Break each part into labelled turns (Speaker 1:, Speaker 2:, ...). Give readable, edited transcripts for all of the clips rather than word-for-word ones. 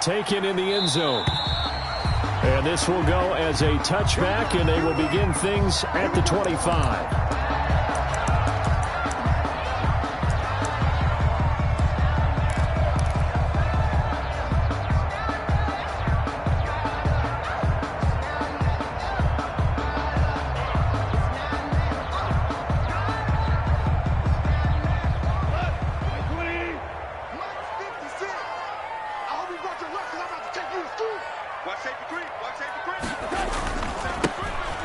Speaker 1: taken in the end zone. And this will go as a touchback, and they will begin things at the 25.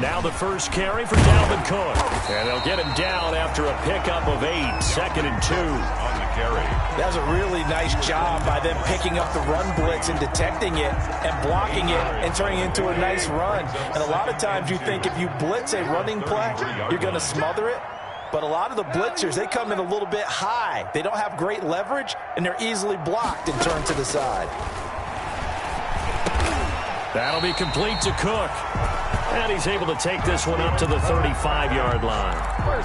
Speaker 1: Now the first carry for Dalvin Cook. And they'll get him down after a pickup of 8, 2nd and 2.
Speaker 2: On the carry.
Speaker 3: That's a really nice job by them picking up the run blitz and detecting it and blocking it and turning it into a nice run. And a lot of times you think if you blitz a running play, you're going to smother it. But a lot of the blitzers, they come in a little bit high. They don't have great leverage, and they're easily blocked and turned to the side.
Speaker 1: That'll be complete to Cook. And he's able to take this one up to the 35-yard line.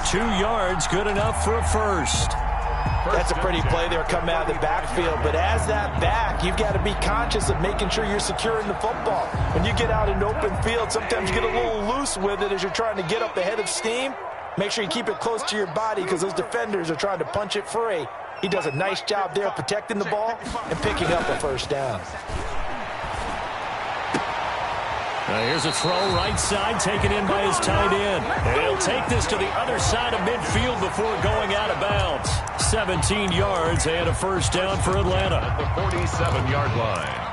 Speaker 1: 2 yards, good enough for a first.
Speaker 3: That's a pretty play there coming out of the backfield. But as that back, you've got to be conscious of making sure you're securing the football. When you get out in open field, sometimes you get a little loose with it as you're trying to get up ahead of steam. Make sure you keep it close to your body because those defenders are trying to punch it free. He does a nice job there protecting the ball and picking up a first down.
Speaker 1: Now here's a throw right side taken in by his tight end. And he'll take this to the other side of midfield before going out of bounds. 17 yards and a first down for Atlanta.
Speaker 2: At the 47-yard line.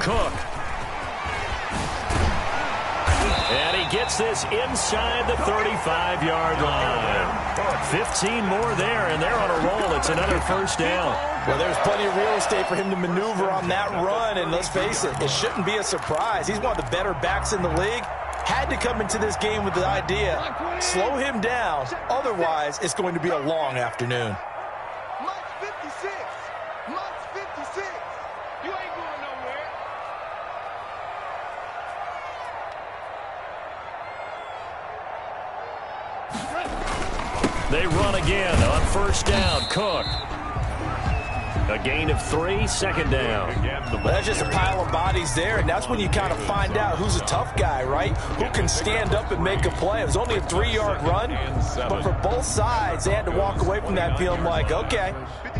Speaker 1: Cook. And he gets this inside the 35-yard line. 15 more there, and they're on a roll. It's another first down.
Speaker 3: Well, there's plenty of real estate for him to maneuver on that run, and let's face it, it shouldn't be a surprise. He's one of the better backs in the league. Had to come into this game with the idea, slow him down, otherwise it's going to be a long afternoon.
Speaker 1: They run again on first down. Cook. A gain of 3, 2nd down.
Speaker 3: Well, that's just a pile of bodies there, and that's when you kind of find out who's a tough guy, right? Who can stand up and make a play. It was only a 3-yard run, but for both sides, they had to walk away from that feeling like, okay,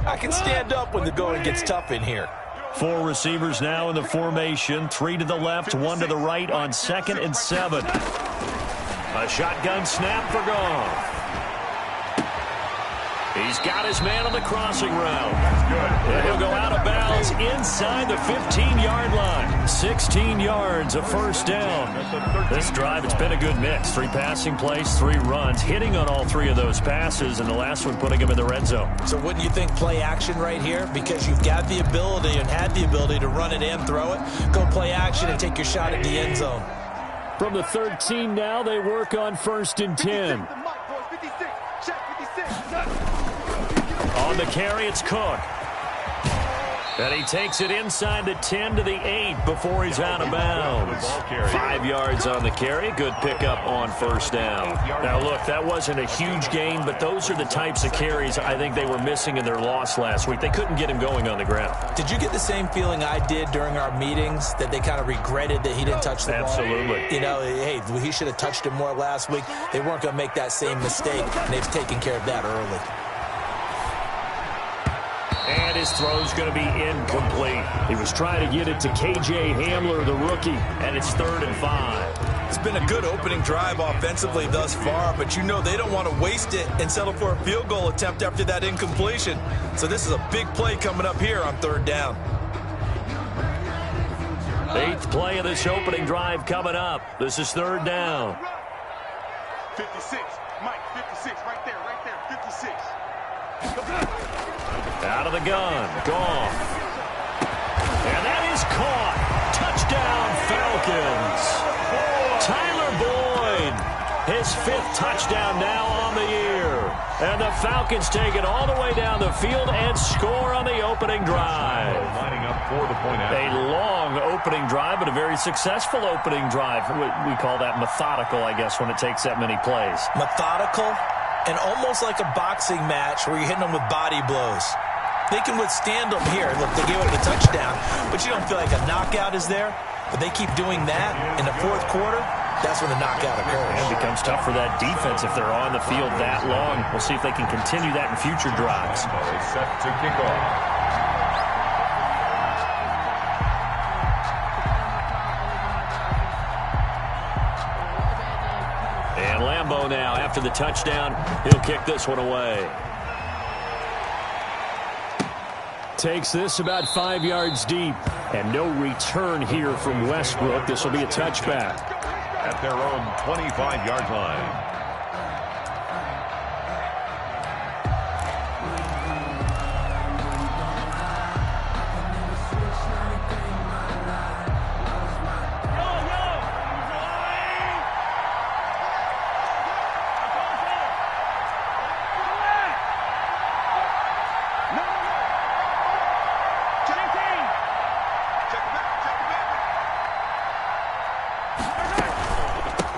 Speaker 3: I can stand up when the going gets tough in here.
Speaker 1: 4 receivers now in the formation. 3 to the left, 1 to the right on 2nd and 7. A shotgun snap for Goff. He's got his man on the crossing route. And he'll go out of bounds inside the 15-yard line. 16 yards, a first down. This drive, it's been a good mix. 3 passing plays, 3 runs, hitting on all 3 of those passes, and the last one putting him in the red zone.
Speaker 3: So wouldn't you think play action right here? Because you've got the ability and had the ability to run it and throw it. Go play action and take your shot at the end zone.
Speaker 1: From the 13 now, they work on 1st and 10. On the carry, it's Cook. And he takes it inside the 10 to the 8 before he's out of bounds. 5 yards on the carry. Good pickup on first down. Now, look, that wasn't a huge gain, but those are the types of carries I think they were missing in their loss last week. They couldn't get him going on the ground.
Speaker 3: Did you get the same feeling I did during our meetings, that they kind of regretted that he didn't touch the ball?
Speaker 1: Absolutely.
Speaker 3: You know, hey, he should have touched it more last week. They weren't going to make that same mistake, and they've taken care of that early.
Speaker 1: And his throw's going to be incomplete. He was trying to get it to K.J. Hamler, the rookie, and it's 3rd and 5.
Speaker 3: It's been a good opening drive offensively thus far, but you know they don't want to waste it and settle for a field goal attempt after that incompletion. So this is a big play coming up here on 3rd down.
Speaker 1: 8th play of this opening drive coming up. This is 3rd down.
Speaker 4: 56, Mike, 56, right there, 56.
Speaker 1: Out of the gun, Goff. And that is caught. Touchdown, Falcons. Tyler Boyd, his 5th touchdown now on the year. And the Falcons take it all the way down the field and score on the opening drive.
Speaker 2: Lining up for the point after.
Speaker 1: A long opening drive, but a very successful opening drive. We call that methodical, I guess, when it takes that many plays.
Speaker 3: Methodical and almost like a boxing match where you're hitting them with body blows. They can withstand them here. Look, they gave up the touchdown, but you don't feel like a knockout is there. But they keep doing that in the fourth quarter. That's when the knockout occurs.
Speaker 1: It becomes tough for that defense if they're on the field that long. We'll see if they can continue that in future drives.
Speaker 2: Set to kick off.
Speaker 1: And Lambeau now, after the touchdown, he'll kick this one away. Takes this about 5 yards deep. And no return here from Westbrook. This will be a touchback.
Speaker 2: At their own 25-yard line.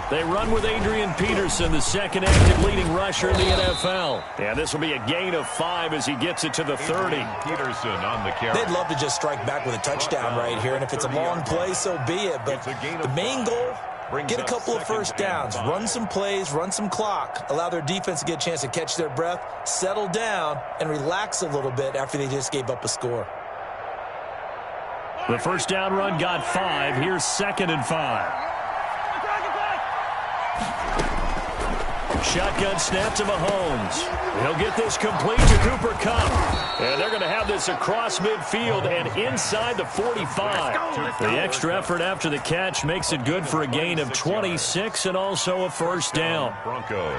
Speaker 1: They run with Adrian Peterson, the second active leading rusher in the NFL. And this will be a gain of 5 as he gets it to the 30.
Speaker 2: Peterson on the carry.
Speaker 3: They'd love to just strike back with a touchdown right here, and if it's a long play, so be it. But the main goal, get a couple of first downs, run some plays, run some clock, allow their defense to get a chance to catch their breath, settle down, and relax a little bit after they just gave up a score.
Speaker 1: The first down run got 5. Here's 2nd and 5. Shotgun snap to Mahomes. He'll get this complete to Cooper Kupp. And they're going to have this across midfield and inside the 45. The extra effort after the catch makes it good for a gain of 26 and also a first down.
Speaker 2: Broncos.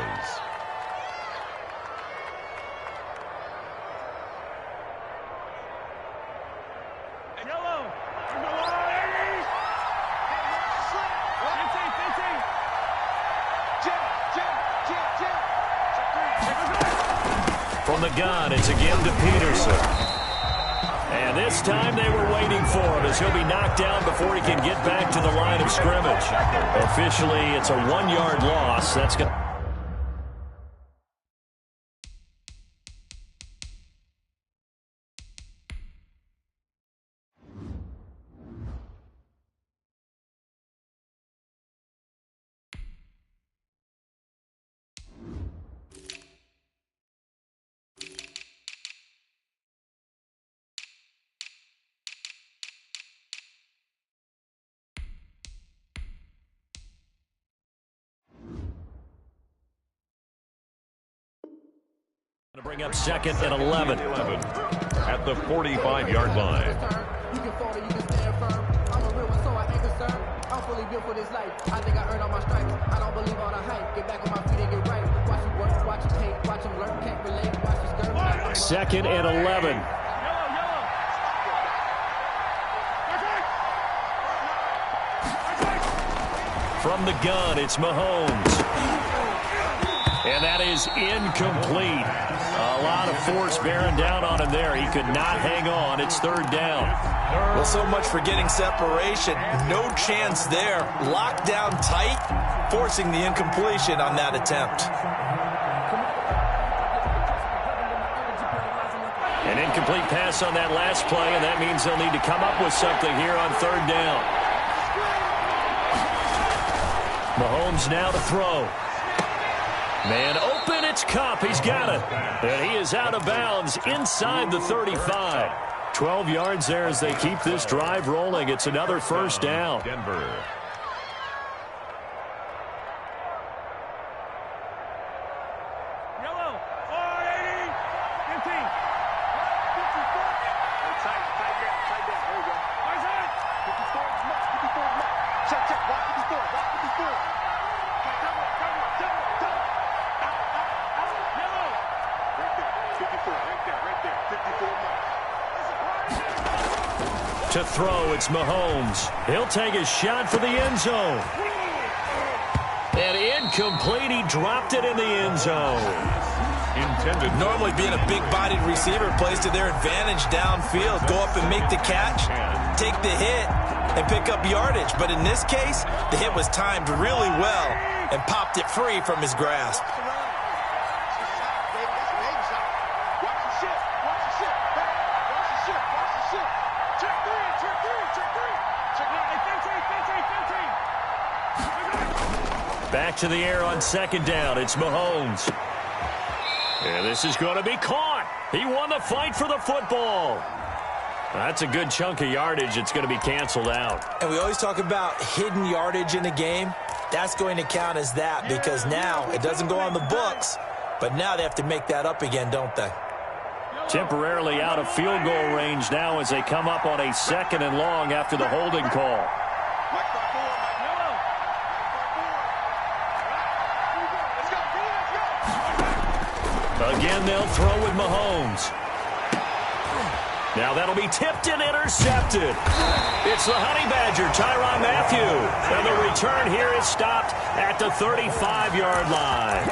Speaker 1: From the gun, it's again to Peterson. And this time they were waiting for him as he'll be knocked down before he can get back to the line of scrimmage. Officially, it's a 1-yard loss. That's going to... to bring up 2nd and 11.
Speaker 2: At the 45-yard line.
Speaker 5: You can fall or you can stand firm. I'm a real one, so I ain't concerned. I'm fully built for this life. I think I earned all my stripes. I don't believe all the hype. Get back on my feet and get right. Watch you work, watch you take, watch them learn. Can't relate, watch you skirt.
Speaker 1: 2nd and 11. From the gun, it's Mahomes. And that is incomplete. A lot of force bearing down on him there. He could not hang on. It's 3rd down.
Speaker 3: Well, so much for getting separation. No chance there. Locked down tight, forcing the incompletion on that attempt.
Speaker 1: An incomplete pass on that last play, and that means they'll need to come up with something here on 3rd down. Mahomes now to throw. Man open, it's Kupp. He's got it. And he is out of bounds inside the 35. 12 yards there as they keep this drive rolling. It's another first down.
Speaker 2: Denver.
Speaker 1: To throw, it's Mahomes. He'll take a shot for the end zone. And incomplete. He dropped it in the end zone.
Speaker 2: intended.
Speaker 3: Normally being a big-bodied receiver plays to their advantage downfield. Go up and make the catch, take the hit, and pick up yardage. But in this case, the hit was timed really well and popped it free from his grasp.
Speaker 1: Back to the air on second down. It's Mahomes. And this is going to be caught. He won the fight for the football. That's a good chunk of yardage. It's going to be canceled out.
Speaker 3: And we always talk about hidden yardage in a game. That's going to count as that because now it doesn't go on the books, but now they have to make that up again, don't they?
Speaker 1: Temporarily out of field goal range now as they come up on a 2nd and long after the holding call. Again, they'll throw with Mahomes. Now that'll be tipped and intercepted. It's the Honey Badger, Tyrann Mathieu. And the return here is stopped at the 35-yard line.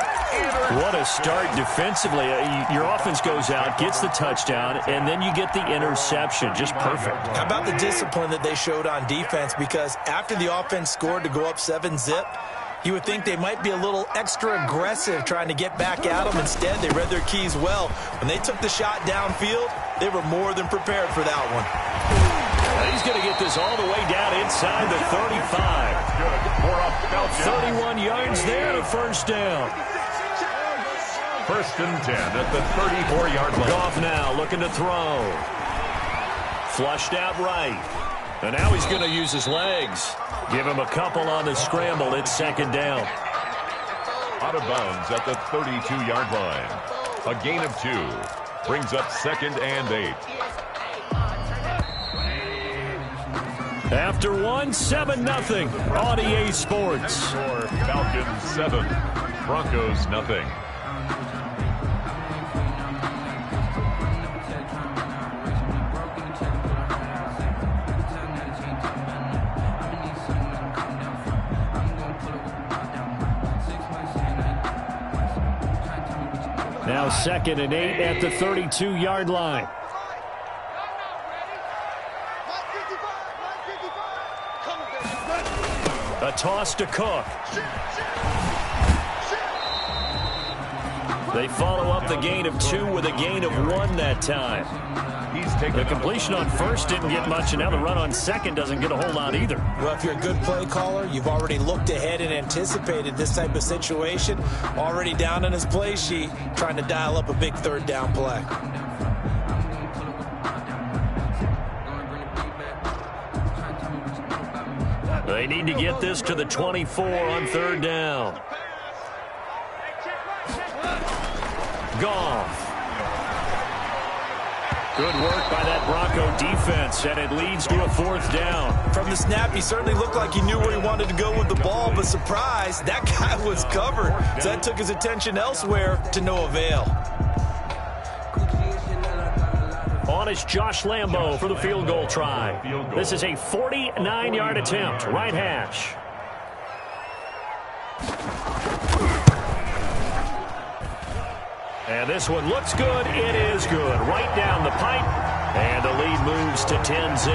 Speaker 1: What a start defensively. Your offense goes out, gets the touchdown, and then you get the interception. Just perfect.
Speaker 3: How about the discipline that they showed on defense? Because after the offense scored to go up 7-zip, you would think they might be a little extra aggressive trying to get back at them. Instead, they read their keys well. When they took the shot downfield, they were more than prepared for that one.
Speaker 1: Now he's going to get this all the way down inside the 35. 31 yards there to first down.
Speaker 2: 1st and 10 at the 34-yard line.
Speaker 1: Goff now looking to throw. Flushed out right. And now he's going to use his legs. Give him a couple on the scramble. It's 2nd down.
Speaker 2: Out of bounds at the 32-yard line. A gain of 2. Brings up 2nd and 8.
Speaker 1: After 7-0 on EA Sports.
Speaker 2: Falcons 7. Broncos nothing.
Speaker 1: Now 2nd and 8 at the 32-yard line. A toss to Cook. They follow up the gain of 2 with a gain of 1 that time. The completion on first didn't get much, and now the run on second doesn't get a whole lot either.
Speaker 3: Well, if you're a good play caller, you've already looked ahead and anticipated this type of situation. Already down on his play sheet, trying to dial up a big 3rd down play.
Speaker 1: They need to get this to the 24 on 3rd down. Goff. Good work by that Bronco defense, and it leads to a 4th down.
Speaker 3: From the snap, he certainly looked like he knew where he wanted to go with the ball, but surprise, that guy was covered. So that took his attention elsewhere to no avail.
Speaker 1: On is Josh Lambo for the field goal try. This is a 49-yard attempt, right hash. And this one looks good. It is good. Right down the pipe. And the lead moves to 10-zip.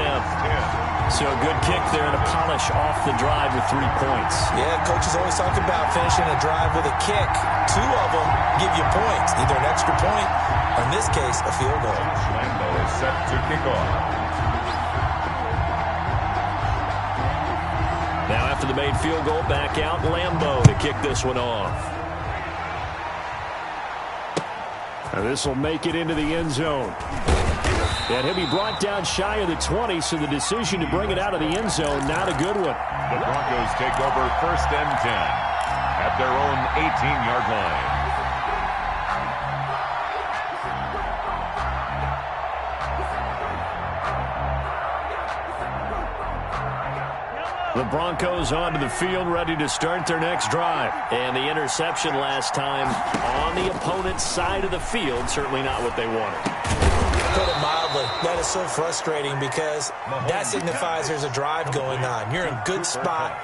Speaker 1: So a good kick there and a polish off the drive with 3 points.
Speaker 3: Yeah, coaches always talk about finishing a drive with a kick. 2 of them give you points, either an extra point, or in this case, a field goal.
Speaker 2: Lambo is set to kick off.
Speaker 1: Now after the made field goal, back out Lambo to kick this one off. And this will make it into the end zone. And he'll be brought down shy of the 20, so the decision to bring it out of the end zone, not a good one.
Speaker 2: The Broncos take over 1st and 10 at their own 18-yard line.
Speaker 1: The Broncos onto the field, ready to start their next drive. And the interception last time on the opponent's side of the field, certainly not what they wanted.
Speaker 3: Put it mildly, that is so frustrating because that signifies there's a drive going on. You're in a good spot,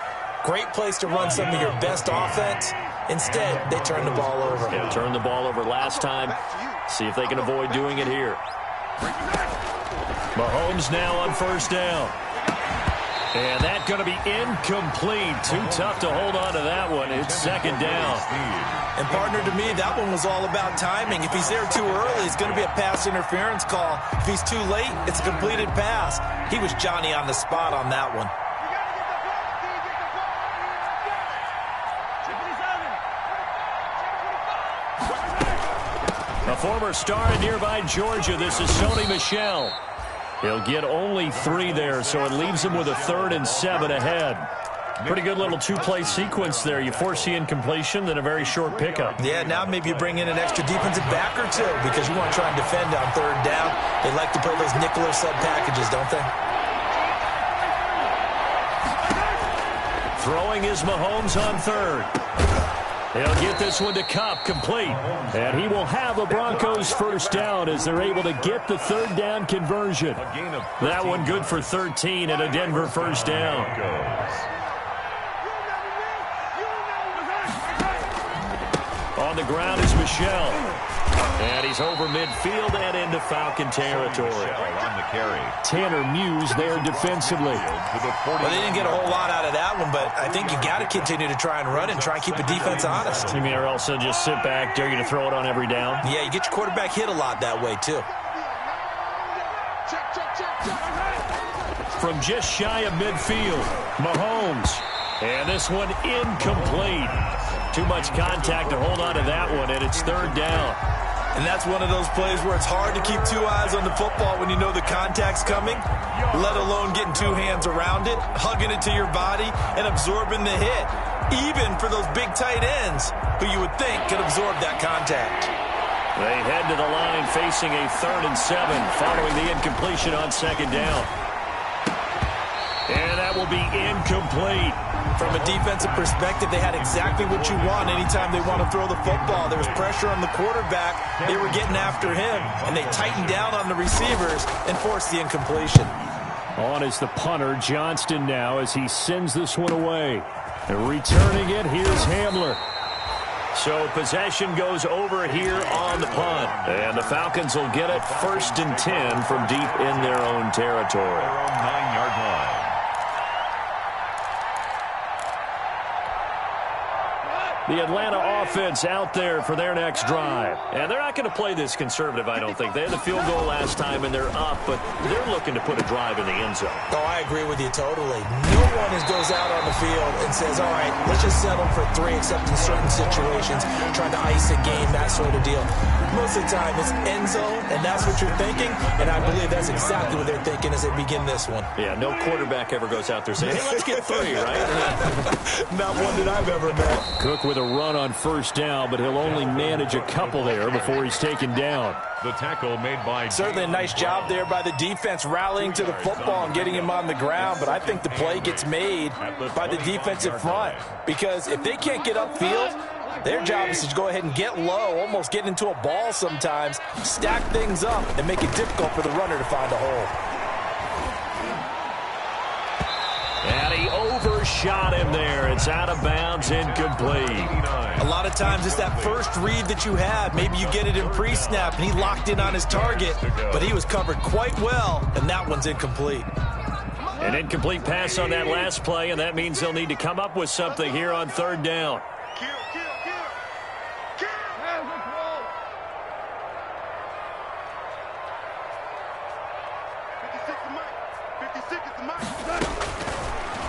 Speaker 3: great place to run some of your best offense, Instead, they turn the ball over.
Speaker 1: Yeah, turned the ball over last time. See if they can avoid doing it here. Mahomes now on first down. And that's going to be incomplete. Too tough to hold on to that one. It's second down.
Speaker 3: And partner, to me, that one was all about timing. If he's there too early, it's going to be a pass interference call. If he's too late, it's a completed pass. He was Johnny on the spot on that one.
Speaker 1: A former star in nearby Georgia. This is Sony Michel. He'll get only 3 there, so it leaves him with a 3rd and 7 ahead. Pretty good little two-play sequence there. You force the incompletion, then a very short pickup.
Speaker 3: Yeah, now maybe you bring in an extra defensive back or two because you want to try and defend on 3rd down. They like to play those nickel or sub packages, don't they?
Speaker 1: Throwing is Mahomes on 3rd. He'll get this one to Kupp, complete. And he will have a Broncos first down as they're able to get the 3rd down conversion. That one good for 13 and a Denver first down. On the ground is Michel. And he's over midfield and into Falcon territory.
Speaker 2: On the carry.
Speaker 1: Tanner Muse there defensively.
Speaker 3: Well, they didn't get a whole lot out of that one, but I think you got to continue to try and run and try and keep the defense honest.
Speaker 1: You mean or also just sit back, dare you to throw it on every down?
Speaker 3: Yeah, you get your quarterback hit a lot that way, too.
Speaker 1: From just shy of midfield, Mahomes. And this one incomplete. Too much contact to hold on to that one, and it's 3rd down.
Speaker 3: And that's one of those plays where it's hard to keep 2 eyes on the football when you know the contact's coming, let alone getting 2 hands around it, hugging it to your body, and absorbing the hit, even for those big tight ends who you would think could absorb that contact.
Speaker 1: They head to the line facing a 3rd and 7 following the incompletion on 2nd down. And that will be incomplete.
Speaker 3: From a defensive perspective, they had exactly what you want anytime they want to throw the football. There was pressure on the quarterback. They were getting after him, and they tightened down on the receivers and forced the incompletion.
Speaker 1: On is the punter, Johnston now, as he sends this one away. And returning it, here's Hamler. So possession goes over here on the punt. And the Falcons will get it 1st and 10 from deep in their own territory.
Speaker 2: Their own 9-yard line.
Speaker 1: The Atlanta offense out there for their next drive. And they're not going to play this conservative, I don't think. They had the field goal last time, and they're up, but they're looking to put a drive in the end zone.
Speaker 3: Oh, I agree with you totally. No one goes out on the field and says, all right, let's just settle for 3, except in certain situations, trying to ice a game, that sort of deal. Most of the time, it's end zone, and that's what you're thinking, and I believe that's exactly what they're thinking as they begin this one.
Speaker 1: Yeah, no quarterback ever goes out there saying, hey, let's get 3, right?
Speaker 3: Not one that I've ever met.
Speaker 1: Cook with a run on 1st down, but he'll only manage a couple there before he's taken down.
Speaker 2: The tackle made by...
Speaker 3: Certainly a nice job there by the defense rallying to the football and getting him on the ground, but I think the play gets made by the defensive front because if they can't get upfield, their job is to go ahead and get low, almost get into a ball sometimes, stack things up, and make it difficult for the runner to find a hole.
Speaker 1: And he overshot him there. It's out of bounds, incomplete.
Speaker 3: A lot of times it's that first read that you have. Maybe you get it in pre-snap, and he locked in on his target, but he was covered quite well, and that one's incomplete.
Speaker 1: An incomplete pass on that last play, and that means they'll need to come up with something here on 3rd down.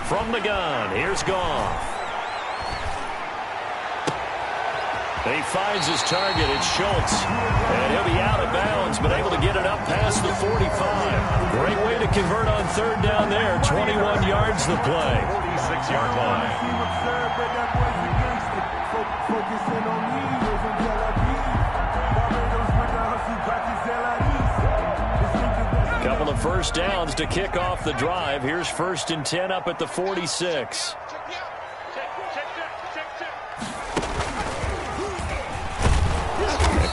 Speaker 1: From the gun, here's Goff. He finds his target, it's Schultz. And he'll be out of bounds, but able to get it up past the 45. Great way to convert on 3rd down there. 21 yards the play.
Speaker 2: 46-yard line.
Speaker 1: Couple of first downs to kick off the drive. Here's 1st and 10 up at the 46.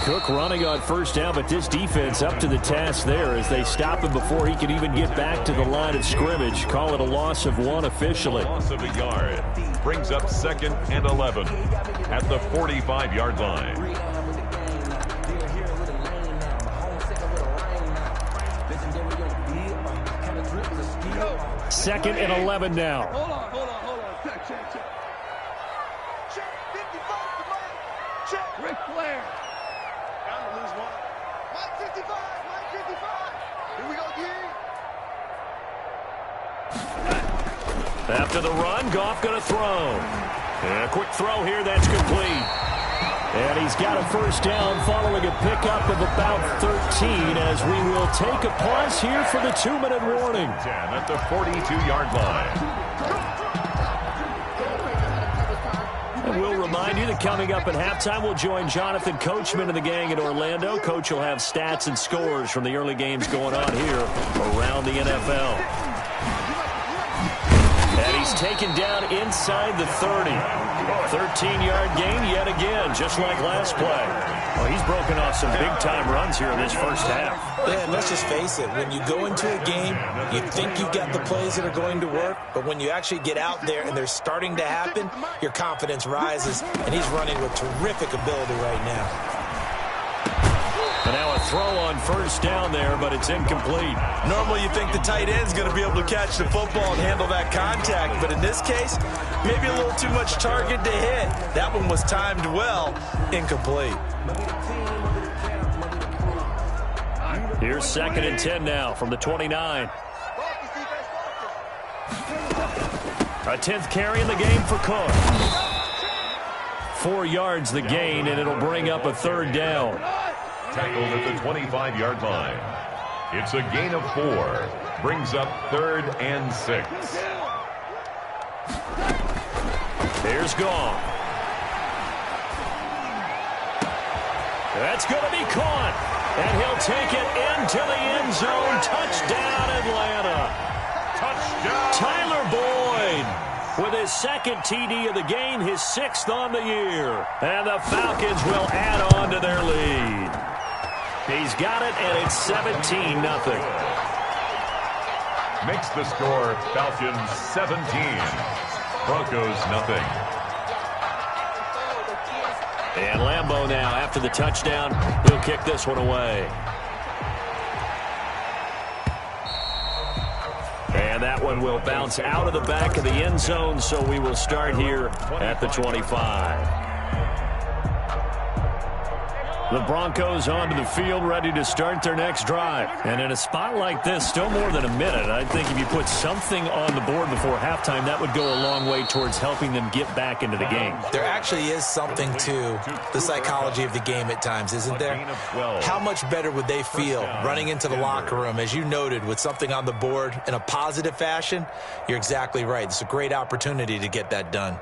Speaker 1: Cook running on 1st down, but this defense up to the task there as they stop him before he can even get back to the line of scrimmage. Call it a loss of 1 officially.
Speaker 2: Loss of a yard. brings up 2nd and 11 at the 45-yard line.
Speaker 1: 2nd and 11 now.
Speaker 4: Hold on. Check. Check. 55, check. Ric Flair. I'm gonna lose one. Mike 55. Here we go,
Speaker 1: After the run, Goff going to throw. And a quick throw here, that's complete. And he's got a first down following a pickup of about 13 as we will take a pause here for the 2-minute warning.
Speaker 2: 10 at the 42-yard line.
Speaker 1: And we'll remind you that coming up at halftime, we'll join Jonathan Coachman and the gang in Orlando. Coach will have stats and scores from the early games going on here around the NFL. And he's taken down inside the 30. 13-yard gain yet again, just like last play. Well, he's broken off some big-time runs here in this first half.
Speaker 3: Yeah, and let's just face it. When you go into a game, you think you've got the plays that are going to work, but when you actually get out there and they're starting to happen, your confidence rises, and he's running with terrific ability right now.
Speaker 1: And now a throw on first down there, but it's incomplete.
Speaker 3: Normally you think the tight end's going to be able to catch the football and handle that contact, but in this case, maybe a little too much target to hit. That one was timed well, incomplete.
Speaker 1: Here's 2nd and 10 now from the 29. A 10th carry in the game for Cook. 4 yards the gain, and it'll bring up a 3rd down.
Speaker 2: Tackled at the 25-yard line. It's a gain of 4. Brings up 3rd and 6.
Speaker 1: Here's Goff. That's going to be caught. And he'll take it into the end zone. Touchdown, Atlanta.
Speaker 2: Touchdown.
Speaker 1: Tyler Boyd with his 2nd TD of the game, his 6th on the year. And the Falcons will add on to their lead. He's got it, and it's 17-0.
Speaker 2: Makes the score Falcons 17. Broncos nothing.
Speaker 1: And Lambeau now, after the touchdown, he'll kick this one away. And that one will bounce out of the back of the end zone, so we will start here at the 25. The Broncos onto the field, ready to start their next drive. And in a spot like this, still more than a minute, I think if you put something on the board before halftime, that would go a long way towards helping them get back into the game.
Speaker 3: There actually is something to the psychology of the game at times, isn't there? How much better would they feel running into the locker room, as you noted, with something on the board in a positive fashion? You're exactly right. It's a great opportunity to get that done.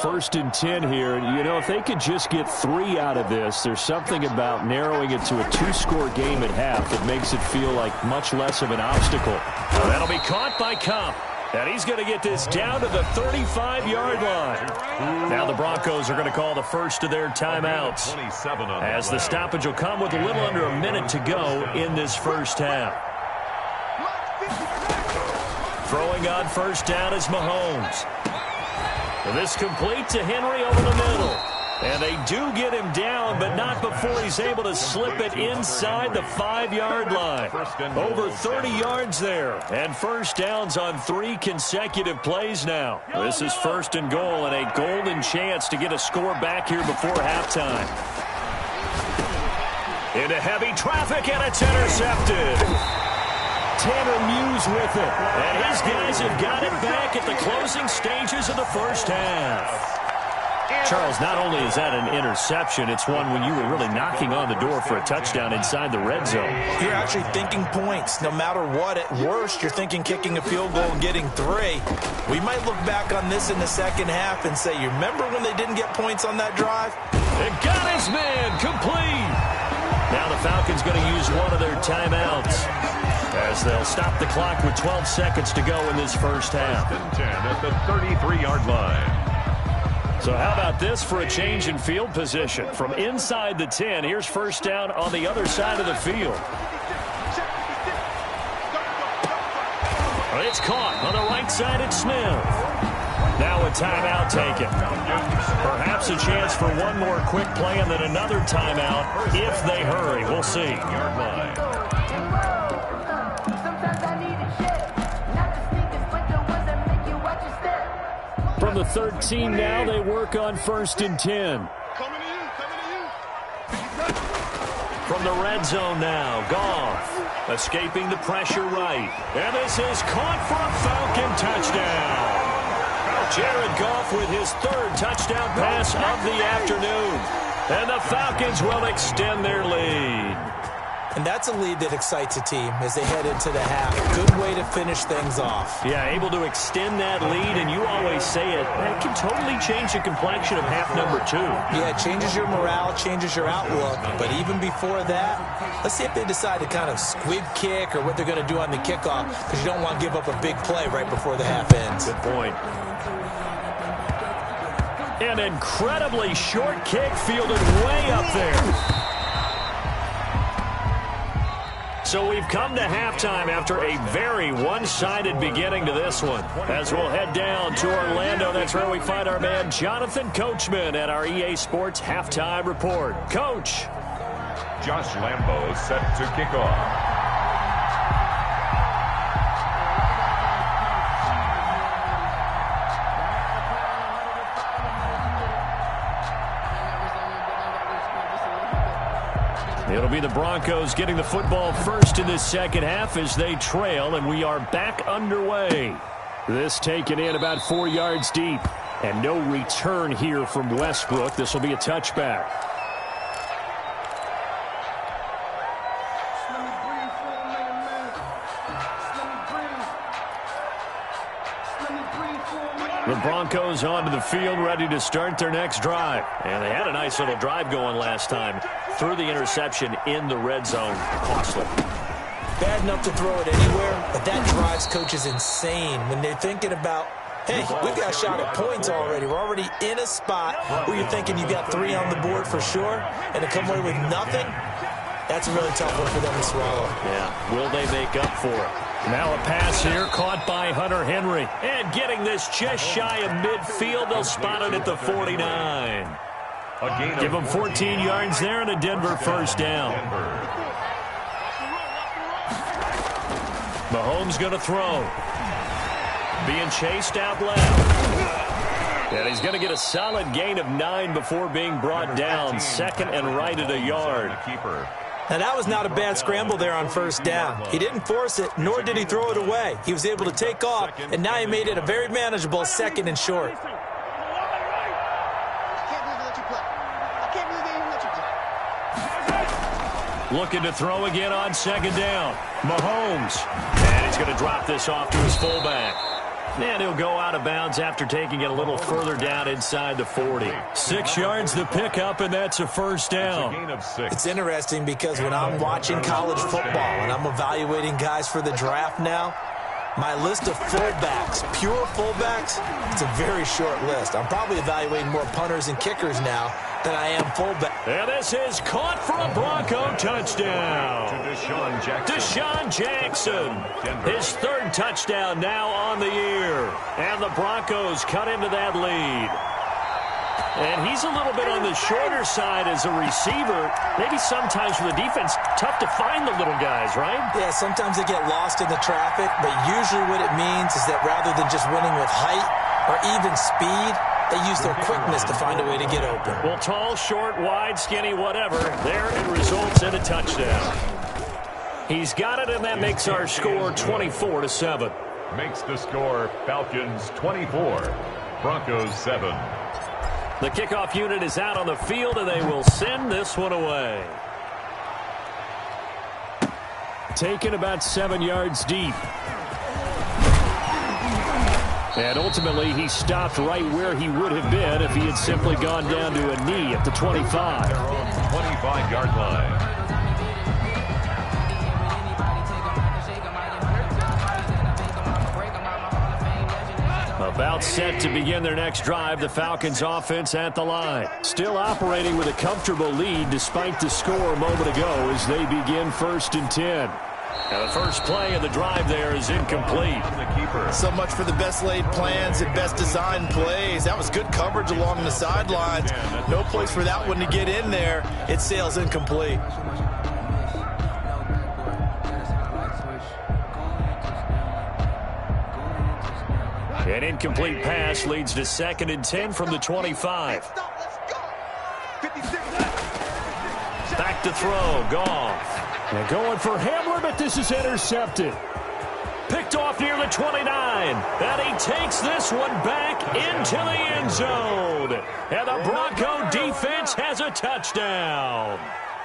Speaker 1: First and 10 here. You know, if they could just get 3 out of this, there's something about narrowing it to a 2-score game at half that makes it feel like much less of an obstacle. That'll be caught by Cobb. And he's going to get this down to the 35-yard line. Now the Broncos are going to call the first of their timeouts, as the stoppage will come with a little under a minute to go in this first half. Throwing on first down is Mahomes. This complete to Henry over the middle. And they do get him down, but not before he's able to slip it inside the 5-yard line. Over 30 yards there. And first downs on 3 consecutive plays now. This is 1st and goal, and a golden chance to get a score back here before halftime. Into heavy traffic, and it's intercepted. Tanner Muse with it. And his guys have got it back at the closing stages of the first half. Charles, not only is that an interception, it's one when you were really knocking on the door for a touchdown inside the red zone.
Speaker 3: You're actually thinking points. No matter what, at worst, you're thinking kicking a field goal and getting 3. We might look back on this in the second half and say, you remember when they didn't get points on that drive?
Speaker 1: It got his man complete. Now the Falcons going to use one of their timeouts, as they'll stop the clock with 12 seconds to go in this first half.
Speaker 2: 10 at the 33-yard line.
Speaker 1: So how about this for a change in field position? From inside the 10, here's first down on the other side of the field. But it's caught on the right side at Smith. Now a timeout taken. Perhaps a chance for one more quick play and then another timeout if they hurry. We'll see.
Speaker 2: Yard line.
Speaker 1: From the 13 now, they work on 1st and 10.
Speaker 4: Coming to you.
Speaker 1: From the red zone now, Goff escaping the pressure right. And this is caught for a Falcon touchdown. Jared Goff with his 3rd touchdown pass of the afternoon. And the Falcons will extend their lead.
Speaker 3: And that's a lead that excites a team as they head into the half. Good way to finish things off.
Speaker 1: Yeah, able to extend that lead, and you always say it, that can totally change the complexion of half number 2.
Speaker 3: Yeah, it changes your morale, changes your outlook. But even before that, let's see if they decide to kind of squib kick or what they're going to do on the kickoff, because you don't want to give up a big play right before the half ends.
Speaker 1: Good point. An incredibly short kick fielded way up there. So we've come to halftime after a very one-sided beginning to this one. As we'll head down to Orlando, that's where we find our man Jonathan Coachman at our EA Sports Halftime Report. Coach.
Speaker 2: Josh Lambo set to kick off.
Speaker 1: It'll be the Broncos getting the football first in this second half as they trail, and we are back underway. This taken in about 4 yards deep, and no return here from Westbrook. This will be a touchback. The Broncos onto the field, ready to start their next drive. And they had a nice little drive going last time. Threw the interception in the red zone. Costly.
Speaker 3: Bad enough to throw it anywhere, but that drives coaches insane when they're thinking about, hey, we've got a shot at points already. We're already in a spot where you're thinking you've got 3 on the board for sure, and to come away with nothing, that's a really tough one for them to swallow.
Speaker 1: Yeah, will they make up for it? Now a pass here caught by Hunter Henry. And getting this just shy of midfield, they'll spot it at the 49. Give them 14 yards there and a Denver first down. Mahomes going to throw. Being chased out left. And he's going to get a solid gain of 9 before being brought down. 2nd and right at a yard.
Speaker 3: Now, that was not a bad scramble there on first down. He didn't force it, nor did he throw it away. He was able to take off, and now he made it a very manageable 2nd and short.
Speaker 1: Looking to throw again on 2nd down. Mahomes. And he's going to drop this off to his fullback. And he'll go out of bounds after taking it a little further down inside the 40. 6 yards the pickup, and that's a first down.
Speaker 3: It's interesting because when I'm watching college football and I'm evaluating guys for the draft now, my list of fullbacks, pure fullbacks, it's a very short list. I'm probably evaluating more punters and kickers now than I am fullback.
Speaker 1: And this is caught for a Bronco touchdown. Deshaun Jackson. His 3rd touchdown now on the year. And the Broncos cut into that lead. And he's a little bit on the shorter side as a receiver. Maybe sometimes for the defense, tough to find the little guys, right?
Speaker 3: Yeah, sometimes they get lost in the traffic, but usually what it means is that rather than just winning with height or even speed, they use their quickness to find a way to get open.
Speaker 1: Well, tall, short, wide, skinny, whatever. There it results in a touchdown. He's got it, and that makes our score 24-7.
Speaker 2: Makes the score Falcons 24, Broncos 7.
Speaker 1: The kickoff unit is out on the field, and they will send this one away. Taken about 7 yards deep. And ultimately, he stopped right where he would have been if he had simply gone down to a knee at the 25.
Speaker 2: Their own 25-yard line.
Speaker 1: About set to begin their next drive, the Falcons offense at the line. Still operating with a comfortable lead despite the score a moment ago as they begin 1st and 10. Now the first play of the drive there is incomplete.
Speaker 3: So much for the best laid plans and best designed plays. That was good coverage along the sidelines. No place for that one to get in there. It sails incomplete.
Speaker 1: An incomplete pass leads to 2nd and 10 from the 25. Back to throw, Goff. And going for Hamler, but this is intercepted. Picked off near the 29. And he takes this one back into the end zone. And the Bronco defense has a touchdown.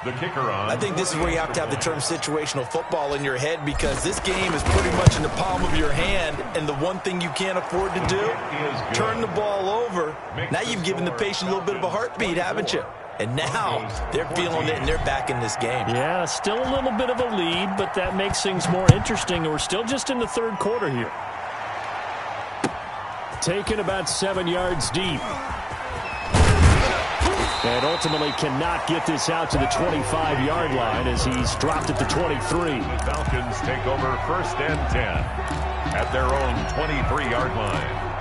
Speaker 2: The kicker on.
Speaker 3: I think this is where you have to have the term situational football in your head, because this game is pretty much in the palm of your hand, and the one thing you can't afford to do, turn the ball over. Now you've given the patient a little bit of a heartbeat, haven't you? And now they're feeling it, and they're back in this game.
Speaker 1: Yeah, still a little bit of a lead, but that makes things more interesting. And we're still just in the 3rd quarter here. Taken about 7 yards deep. And ultimately cannot get this out to the 25-yard line as he's dropped at the 23.
Speaker 2: The Falcons take over 1st and 10 at their own 23-yard line.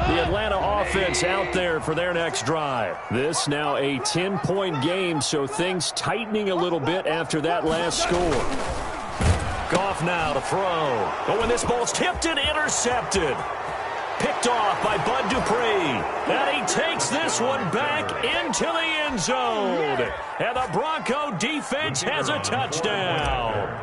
Speaker 1: The Atlanta offense out there for their next drive. This now a 10-point game, so things tightening a little bit after that last score. Goff now to throw. Oh, and this ball's tipped and intercepted. Picked off by Bud Dupree. And he takes this one back into the end zone. And the Bronco defense has a touchdown.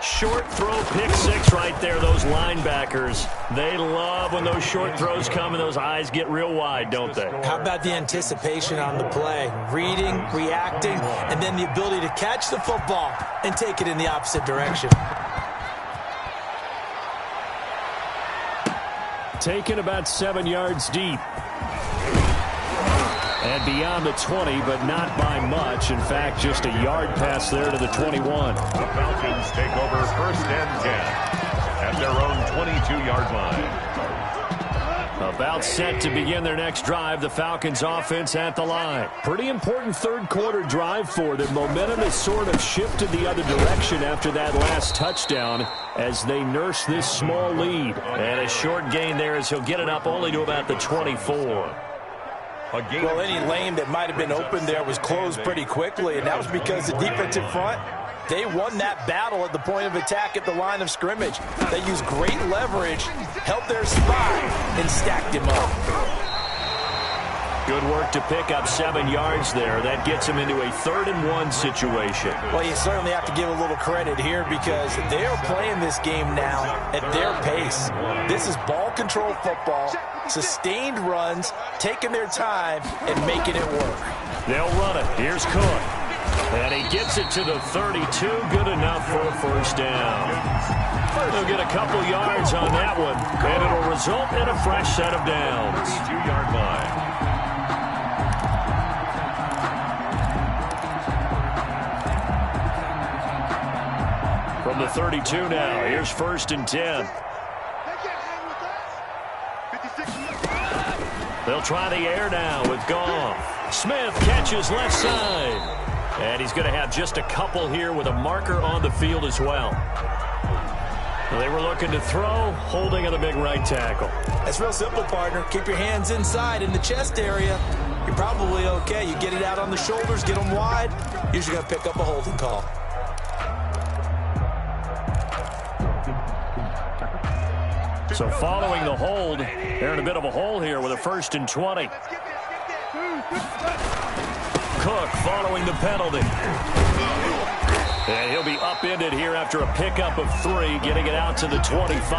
Speaker 1: Short throw, pick 6 right there. Those linebackers, they love when those short throws come and those eyes get real wide, don't they?
Speaker 3: How about the anticipation on the play? Reading, reacting, and then the ability to catch the football and take it in the opposite direction.
Speaker 1: Taken about 7 yards deep. And beyond the 20, but not by much. In fact, just a yard pass there to the 21.
Speaker 2: The Falcons take over 1st and 10 at their own 22-yard line.
Speaker 1: About set to begin their next drive. The Falcons offense at the line. Pretty important 3rd quarter drive for them. Momentum has sort of shifted the other direction after that last touchdown as they nurse this small lead. And a short gain there as he'll get it up only to about the 24.
Speaker 3: Well, any lane that might have been open there was closed pretty quickly, and that was because the defensive front, they won that battle at the point of attack at the line of scrimmage. They used great leverage, held their spot, and stacked him up.
Speaker 1: Good work to pick up 7 yards there. That gets him into a 3rd and 1 situation.
Speaker 3: Well, you certainly have to give a little credit here because they are playing this game now at their pace. This is ball control football, sustained runs, taking their time, and making it work.
Speaker 1: They'll run it. Here's Cook. And he gets it to the 32. Good enough for a 1st down. They'll get a couple yards on that one, and it'll result in a fresh set of downs.
Speaker 2: 32-yard line.
Speaker 1: From the 32 now, here's 1st and 10. They'll try the air now with Goff. Smith catches left side. And he's going to have just a couple here with a marker on the field as well. They were looking to throw, holding of the big right tackle.
Speaker 3: That's real simple, partner. Keep your hands inside in the chest area. You're probably okay. You get it out on the shoulders, get them wide. Usually going to pick up a holding call.
Speaker 1: So following the hold, they're in a bit of a hole here with a 1st and 20. Cook following the penalty. And he'll be upended here after a pickup of 3, getting it out to the 25.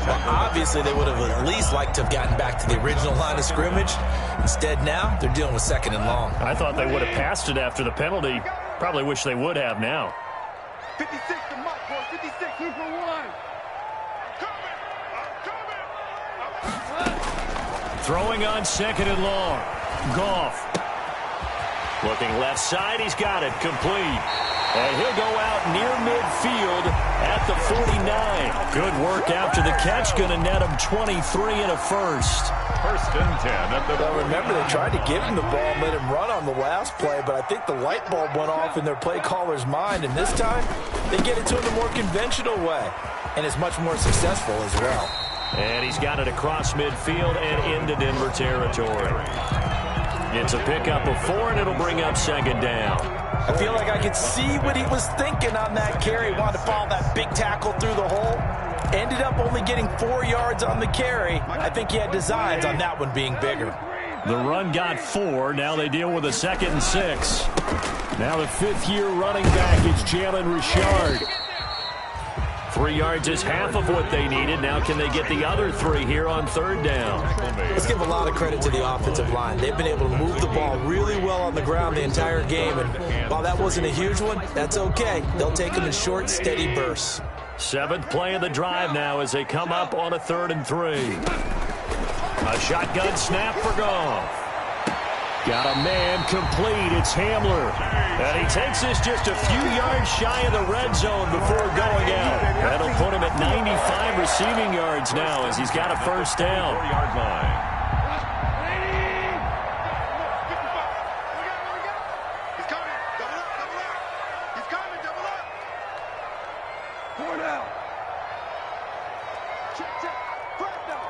Speaker 3: Well, obviously, they would have at least liked to have gotten back to the original line of scrimmage. Instead, now, they're dealing with 2nd and long.
Speaker 1: I thought they would have passed it after the penalty. Probably wish they would have now.
Speaker 4: 56 to Mike, boy. 56, 2 for 1.
Speaker 1: Throwing on 2nd and long. Goff. Looking left side. He's got it. Complete. And he'll go out near midfield at the 49. Good work after the catch. Going to net him 23 and a first.
Speaker 2: First and 10 at the...
Speaker 3: Well, remember, they tried to give him the ball and let him run on the last play, but I think the light bulb went off in their play caller's mind, and this time they get it to him the more conventional way, and it's much more successful as well.
Speaker 1: And he's got it across midfield and into Denver territory. It's a pickup of 4, and it'll bring up second down.
Speaker 3: I feel like I could see what he was thinking on that carry. Wanted to follow that big tackle through the hole. Ended up only getting 4 yards on the carry. I think he had designs on that one being bigger.
Speaker 1: The run got 4. Now they deal with a 2nd and 6. Now the 5th-year running back is Jalen Richard. 3 yards is half of what they needed. Now can they get the other 3 here on 3rd down?
Speaker 3: Let's give a lot of credit to the offensive line. They've been able to move the ball really well on the ground the entire game. And while that wasn't a huge one, that's okay. They'll take them in short, steady bursts.
Speaker 1: 7th play of the drive now as they come up on a 3rd and 3. A shotgun snap for Goff. Got a man complete. It's Hamler. And he takes this just a few yards shy of the red zone before going out. That'll put him at 95 receiving yards now as he's got a first down.
Speaker 2: 4-yard line.
Speaker 4: He's coming. Double up, double up. He's coming, double up. 4 down. Check, check. Flag down.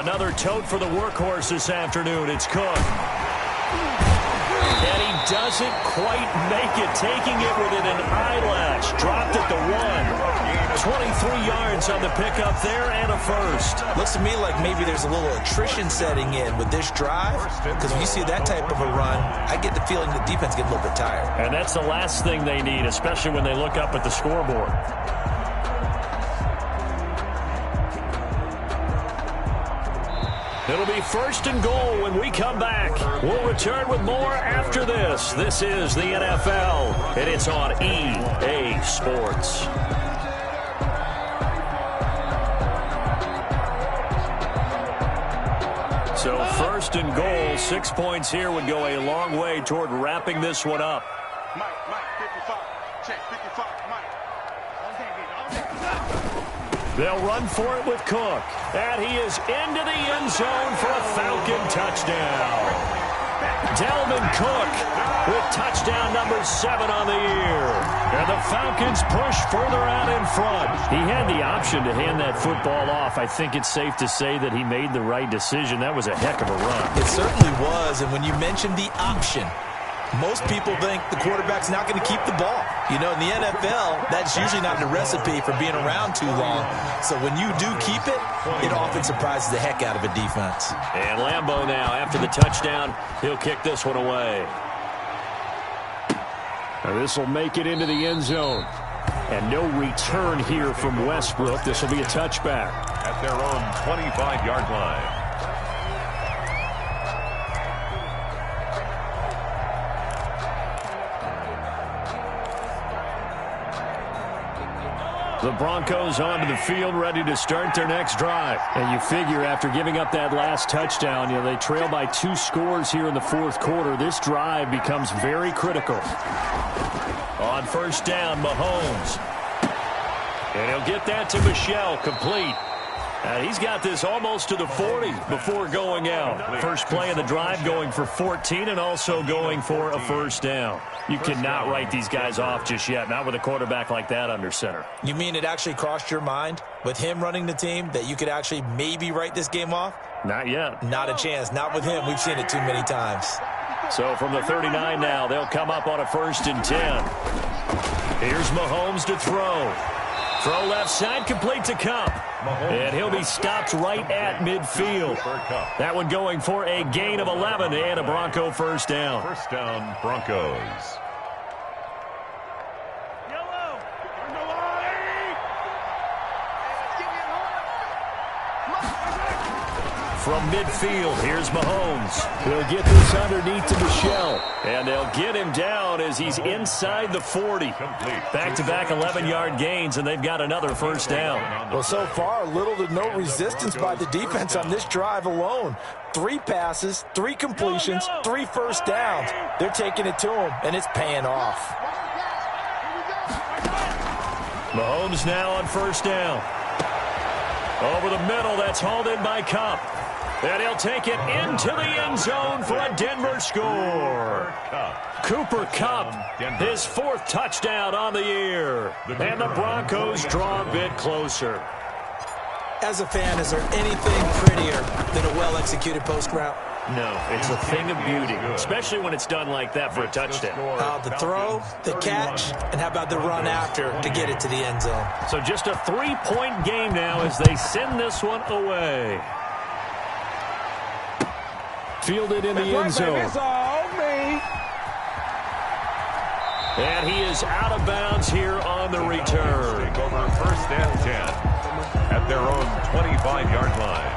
Speaker 1: Another tote for the workhorse this afternoon. It's Cook. And he doesn't quite make it, taking it within an eyelash. Dropped at the 1. 23 yards on the pickup there and a first.
Speaker 3: Looks to me like maybe there's a little attrition setting in with this drive, because when you see that type of a run, I get the feeling the defense get a little bit tired.
Speaker 1: And that's the last thing they need, especially when they look up at the scoreboard. It'll be 1st and goal when we come back. We'll return with more after this. This is the NFL, and it's on EA Sports. So 1st and goal, 6 points here would go a long way toward wrapping this one up.
Speaker 4: Mike, 55. Check, 55, Mike.
Speaker 1: They'll run for it with Cook. And he is into the end zone for a Falcon touchdown. Dalvin Cook with touchdown number 7 on the year. And the Falcons push further out in front. He had the option to hand that football off. I think it's safe to say that he made the right decision. That was a heck of a run.
Speaker 3: It certainly was, and when you mentioned the option, most people think the quarterback's not going to keep the ball. You know, in the NFL, that's usually not the recipe for being around too long. So when you do keep it, it often surprises the heck out of a defense.
Speaker 1: And Lambeau now, after the touchdown, he'll kick this one away. Now this will make it into the end zone. And no return here from Westbrook. This will be a touchback.
Speaker 2: At their own 25-yard line.
Speaker 1: The Broncos onto the field, ready to start their next drive. And you figure after giving up that last touchdown, they trail by 2 scores here in the 4th quarter. This drive becomes very critical. On 1st down, Mahomes. And he'll get that to Michel, complete. And he's got this almost to the 40 before going out. First play of the drive going for 14 and also going for a first down. You cannot write these guys off just yet, not with a quarterback like that under center.
Speaker 3: You mean it actually crossed your mind with him running the team that you could actually maybe write this game off?
Speaker 1: Not yet.
Speaker 3: Not a chance. Not with him. We've seen it too many times.
Speaker 1: So from the 39 now, they'll come up on a 1st and 10. Here's Mahomes to throw. Throw left side, complete to Cup. And he'll be stopped right at midfield. That one going for a gain of 11 and a Bronco first down.
Speaker 2: First down, Broncos.
Speaker 4: Yellow.
Speaker 1: from midfield. Here's Mahomes. He'll get this underneath to Michelle. And they'll get him down as he's inside the 40. Back-to-back 11-yard gains, and they've got another first down.
Speaker 3: Well, so far, little to no resistance by the defense on this drive alone. 3 passes, 3 completions, 3 first downs. They're taking it to him, and it's paying off.
Speaker 1: Mahomes now on first down. Over the middle, that's hauled in by Kupp. And he'll take it into the end zone for a Denver score. Cooper Kupp, his 4th touchdown on the year. And the Broncos draw a bit closer.
Speaker 6: As a fan, is there anything prettier than a well-executed post route?
Speaker 1: No, it's a thing of beauty, especially when it's done like that for a touchdown.
Speaker 6: The throw, the catch, and how about the run after to get it to the end zone?
Speaker 1: So just a 3-point game now as they send this one away. Fielded in the end zone. And he is out of bounds here on the return.
Speaker 2: Over first and 10 at their own 25-yard line.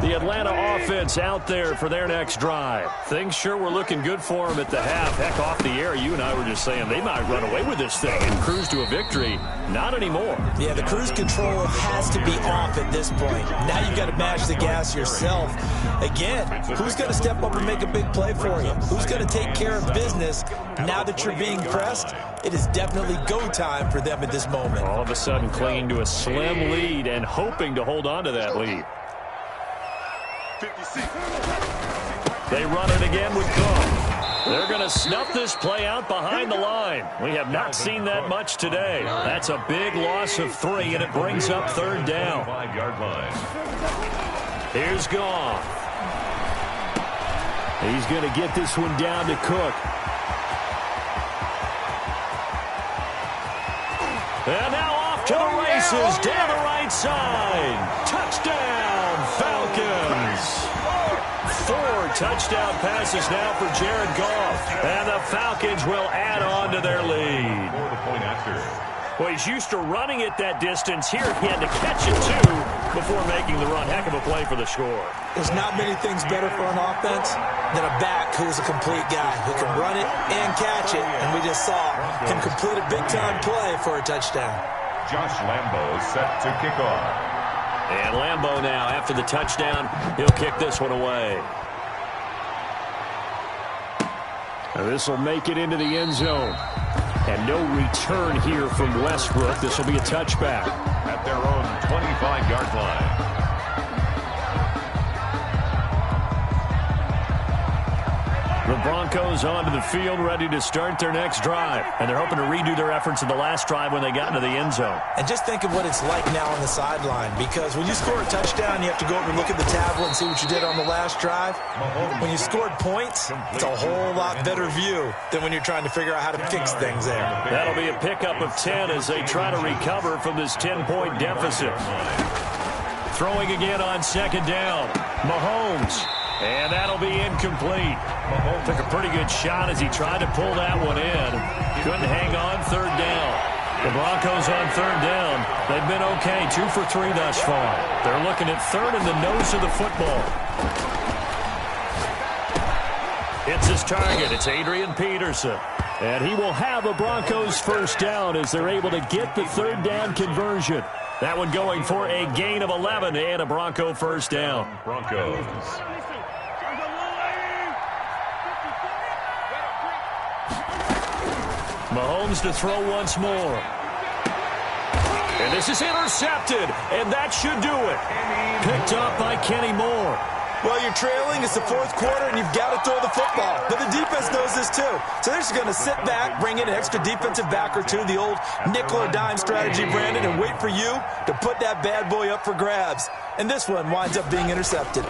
Speaker 1: The Atlanta offense out there for their next drive. Things sure were looking good for them at the half. Heck, off the air, you and I were just saying they might run away with this thing and cruise to a victory. Not anymore.
Speaker 6: Yeah, the cruise control has to be off at this point. Now you've got to match the gas yourself. Again, who's going to step up and make a big play for you? Who's going to take care of business now that you're being pressed? It is definitely go time for them at this moment.
Speaker 1: All of a sudden clinging to a slim lead and hoping to hold on to that lead. They run it again with Cook. They're going to snuff this play out behind the line. We have not seen that much today. That's a big loss of 3, and it brings up 3rd down.
Speaker 2: 5-yard line.
Speaker 1: Here's Goff. He's going to get this one down to Cook. And now off to the races down the right side. Touchdown, Falcons. 4 touchdown passes now for Jared Goff. And the Falcons will add on to their lead.
Speaker 2: For the point after.
Speaker 1: Well, he's used to running it that distance. Here he had to catch it, too, before making the run. Heck of a play for the score.
Speaker 6: There's not many things better for an offense than a back who's a complete guy who can run it and catch it. And we just saw him complete a big-time play for a touchdown.
Speaker 2: Josh Lambo set to kick off.
Speaker 1: And Lambo now, after the touchdown, he'll kick this one away. Now this will make it into the end zone. And no return here from Westbrook. This will be a touchback.
Speaker 2: At their own 25-yard line.
Speaker 1: The Broncos onto the field, ready to start their next drive. And they're hoping to redo their efforts in the last drive when they got into the end zone.
Speaker 6: And just think of what it's like now on the sideline, because when you score a touchdown, you have to go over and look at the tablet and see what you did on the last drive. When you scored points, it's a whole lot better view than when you're trying to figure out how to fix things there.
Speaker 1: That'll be a pickup of 10 as they try to recover from this 10-point deficit. Throwing again on 2nd down. Mahomes. And that'll be incomplete. Mahomes took a pretty good shot as he tried to pull that one in. Couldn't hang on 3rd down. The Broncos on 3rd down. They've been okay, 2 for 3 thus far. They're looking at 3rd in the nose of the football. It's his target. It's Adrian Peterson. And he will have a Broncos first down as they're able to get the 3rd down conversion. That one going for a gain of 11 and a Bronco first down.
Speaker 2: Broncos.
Speaker 1: Mahomes to throw once more. And this is intercepted, and that should do it. Picked up by Kenny Moore.
Speaker 3: Well, you're trailing. It's the 4th quarter, and you've got to throw the football. But the defense knows this, too. So they're just going to sit back, bring in an extra defensive back or two, the old nickel or dime strategy, Brandon, and wait for you to put that bad boy up for grabs. And this one winds up being intercepted.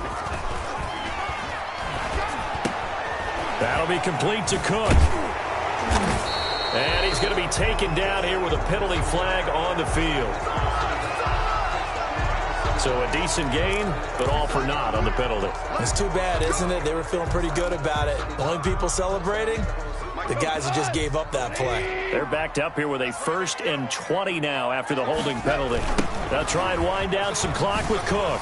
Speaker 1: That'll be complete to Cook. And he's going to be taken down here with a penalty flag on the field. So a decent gain, but all for naught on the penalty.
Speaker 6: It's too bad, isn't it? They were feeling pretty good about it. The only people celebrating, the guys that just gave up that play.
Speaker 1: They're backed up here with a 1st and 20 now after the holding penalty. They'll try and wind down some clock with Cook.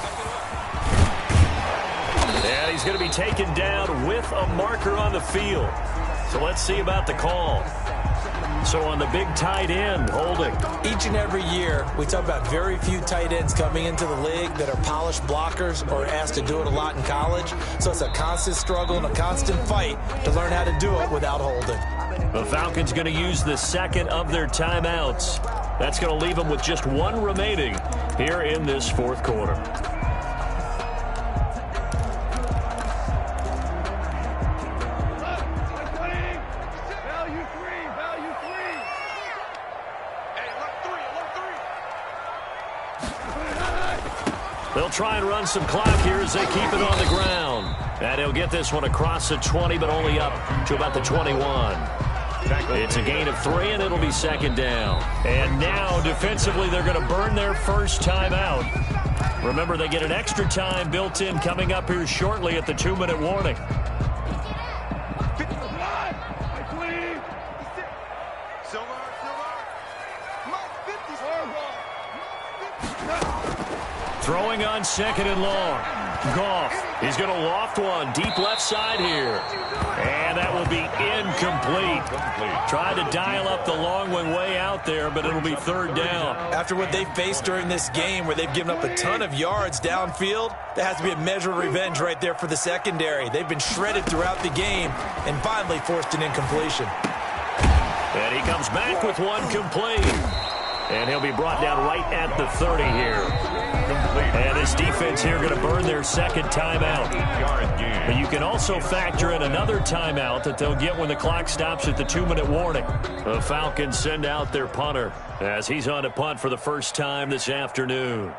Speaker 1: And he's going to be taken down with a marker on the field. So let's see about the call. So on the big tight end, holding.
Speaker 6: Each and every year, we talk about very few tight ends coming into the league that are polished blockers or asked to do it a lot in college. So it's a constant struggle and a constant fight to learn how to do it without holding.
Speaker 1: The Falcons going to use the 2nd of their timeouts. That's going to leave them with just 1 remaining here in this 4th quarter. They'll try and run some clock here as they keep it on the ground. And he'll get this one across the 20, but only up to about the 21. It's a gain of 3, and it'll be 2nd down. And now, defensively, they're going to burn their first timeout. Remember, they get an extra time built in coming up here shortly at the 2-minute warning. Throwing on 2nd and long. Goff, he's going to loft one deep left side here. And that will be incomplete. Tried to dial up the long one way out there, but it'll be 3rd down.
Speaker 6: After what they faced during this game where they've given up a ton of yards downfield, that has to be a measure of revenge right there for the secondary. They've been shredded throughout the game and finally forced an incompletion.
Speaker 1: And he comes back with one complete. And he'll be brought down right at the 30 here. And this defense here going to burn their 2nd timeout. But you can also factor in another timeout that they'll get when the clock stops at the 2-minute warning. The Falcons send out their punter as he's on to punt for the first time this afternoon.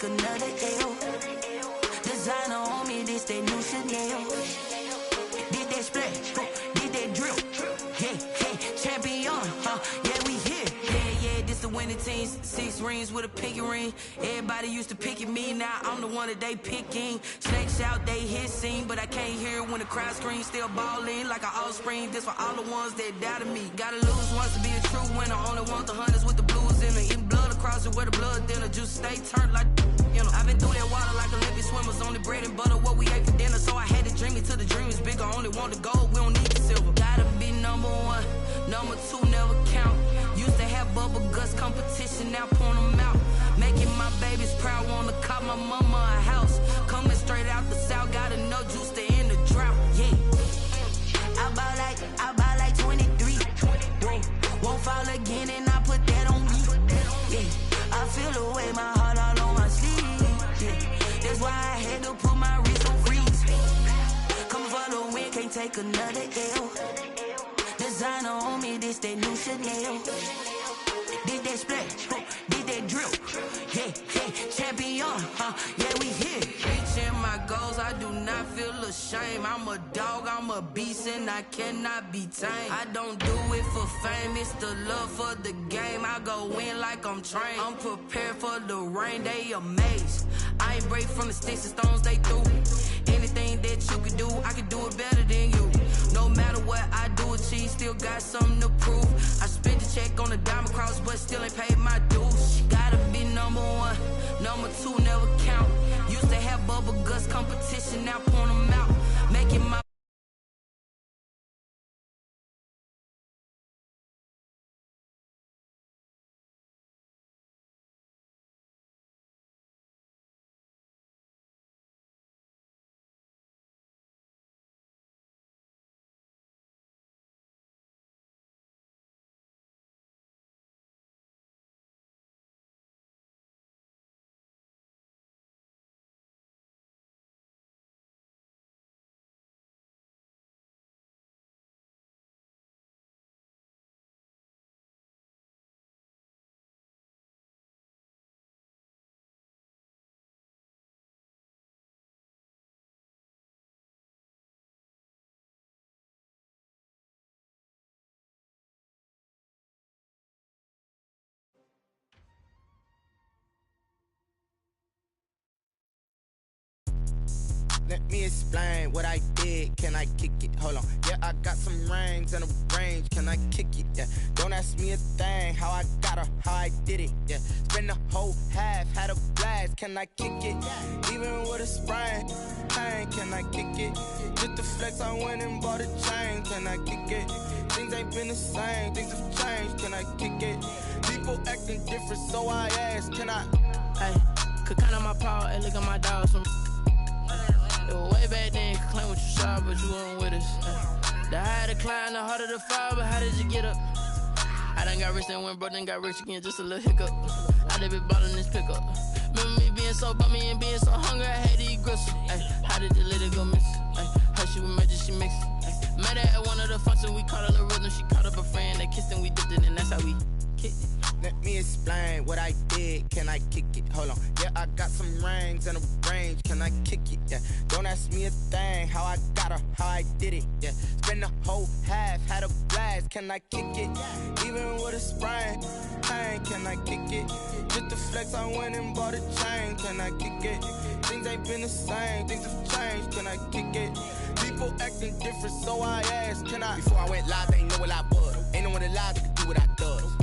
Speaker 7: Another L. Designer on me, this that new Chanel. Did that splash, did that drill. Yeah, champion, yeah, we here. Yeah, this the winning team. 6 rings with a pinky ring. Everybody used to pick at me, now I'm the one that they picking. Snake shout, they hit scene, but I can't hear it when the crowd screams. Still balling like an offspring. This for all the ones that doubted me. Gotta lose once to be a true winner. Only want the hunters with the blues in it. Eating blood across it where the blood dinner. Juice stay turned like, you know. I've been through that water like Olympic swimmers. Only bread and butter, what we ate for dinner. So I had to dream it till the dream is bigger. Only want the gold, we don't need the silver. Gotta be number 1, number 2 never count. Used to have bubble guts competition, now point them out. Making my babies proud, wanna cop my mama a house. Coming straight out the south, gotta know juice to end the drought. Yeah, I buy like 23. Won't fall again, and I put that on me. Yeah, I feel the way, my heart all on my sleeve. Yeah, that's why I had to put my wrist on freeze. Come for the win, can't take another L. Designer on me, this that new Chanel. Did that splash, did that drill. Yeah, champion, yeah, we here. Reaching my goals, I do not feel ashamed. I'm a dog, I'm a beast, and I cannot be tamed. I don't do it for fame, it's the love for the game. I go in like I'm trained. I'm prepared for the rain, they amazed. I ain't break from the sticks and stones they threw. Anything that you can do, I can do it better than you. No matter what I do, achieve, still got something to prove. I spent the check on the diamond cross, but still ain't paid my dues. Gotta be number 1, number 2 never count. Used to have bubble guts competition, now point them out. Making my
Speaker 8: me explain what I did. Can I kick it? Hold on. Yeah, I got some rings and a range. Can I kick it? Yeah. Don't ask me a thing. How I got her, how I did it. Yeah. Spend the whole half, had a blast. Can I kick it? Even with a sprain. Pain, can I kick it? Just the flex, I went and bought a chain. Can I kick it? Things ain't been the same. Things have changed. Can I kick it? People acting different, so I ask. Can I?
Speaker 5: Hey, could count on my power. Hey, look at my dogs from. It was way back then, could claim what you saw, but you weren't with us. The higher the climb, the harder the fall, but how did you get up? I done got rich and went broke, then got rich again, just a little hiccup. I done been ballin' this pickup. Remember me being so bummy and being so hungry, I had to eat gristle. Ay, how did the lady go miss? Ay, her she was magic, she mixed. Ay, met her at one of the functions, we caught her the rhythm, she caught up a friend, they kissed and we dipped it, and that's how we kicked it.
Speaker 8: Let me explain what I did. Can I kick it? Hold on. Yeah, I got some rings and a range. Can I kick it? Yeah. Don't ask me a thing. How I got her, how I did it. Yeah. Spend the whole half, had a blast. Can I kick it? Even with a sprain. Pain, can I kick it? Just the flex, I went and bought a chain. Can I kick it? Things ain't been the same. Things have changed. Can I kick it? People acting different, so I asked. Can I? Before I went live, they ain't know what I was. Ain't no one alive that could do what I does.